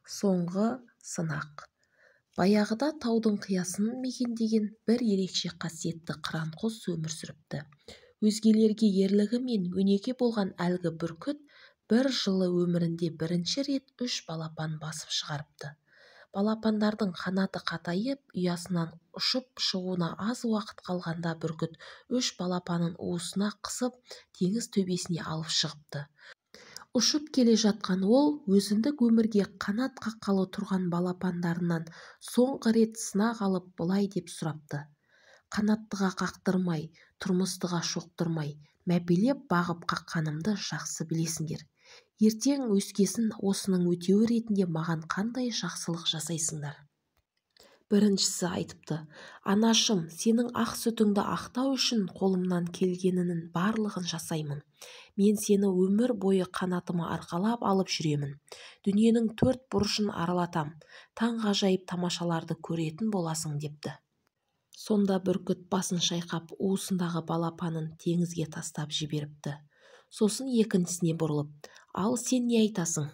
Соңғы сынақ. Баяғыда таудың қиясын мекендеген бір ерекше қасиетті қыран құс өмір сүріпті. Өзгелерге ерлігі мен өнеге болған әлгі бүркіт бір жылы өмірінде бірінші рет 3 балапан басып шығарыпты. Балапандардың қанаты қатайып, ұясынан ұшып шығуына аз уақыт қалғанда бүркіт 3 балапанын уысына қысып, теңіз төбесіне алып шығыпты. Ұшып келе жатқан ол өзіндік өмірге қанат қаққалы тұрған балапандарынан соңғы рет сынақ алып былай деп сұрапты: «Қанаттыға қақтырмай, тұрмыстыға шоқтырмай, мәпелеп бағып қаққанымды жақсы білесіңдер. Ертең өскесін осының өтеуі ретінде маған қандай жақсылық жасайсыңдар?» Біріншісі айтыпты: «Анашым, сенің ақ сүтіңді ақтау үшін қолымнан келгенінің барлығын жасаймын. Мен сені өмір бойы қанатыма арқалап алып жүремін. Дүниенің 4 бұрышын аралатам, таңғажайып тамашаларды көретін боласың» депті. Сонда бүркіт басын шайқап уысындағы балапанын теңізге тастап жіберіпті. Сосын екіншісіне бұрылып: «Ал сен не айтасың?»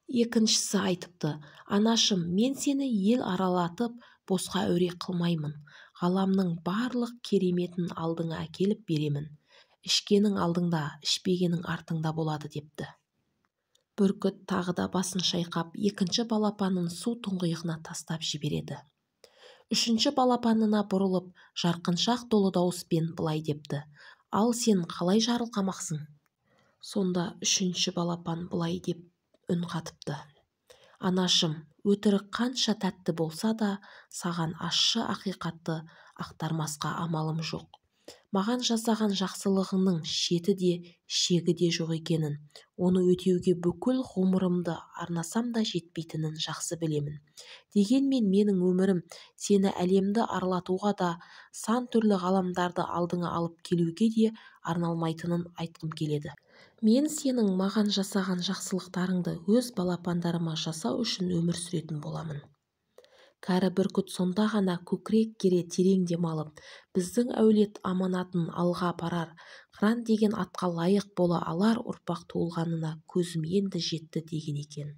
Екіншісі айтыпты: «Анашым, мен сені ел аралатып, босқа әуре қылмаймын. Ғаламның барлық кереметін алдыңа әкеліп беремін. Ішкенің алдыңда, ішпегенің артыңда болады» депті. Бүркіт тағы да басын шайқап, екінші балапанын су тұңғиығына тастап жібереді. Үшінші балапанына бұрылып, жарқыншақ долы дауыспен былай депті: «Ал сен қалай жарылқамақсың?» Сонда үшінші балапан былай деп үн қатыпты: «Анашым, өтірік қанша тәтті болса да, саған ащы ақиқатты ақтармасқа амалым жоқ. Маған жасаған жақсылығыңның шеті де, шегі де жоқ екенін, оны өтеуге бүкіл ғұмырымды арнасам да жетпейтінін жақсы білемін. Дегенмен менің өмірім сені әлемді аралатуға да, сан түрлі ғаламдарды алдыңа алып келуге де арналмайтынын айтқым келеді. Мен сенің маған жасаған жақсылықтарыңды өз балапандарыма жасау үшін өмір сүретін боламын». Кәрі бүркіт сонда ғана көкірек кере терең демалып, біздің әулет аманатын алға апарар, қыран деген атқа лайық бола алар ұрпақ туылғанына көзім енді жетті деген екен.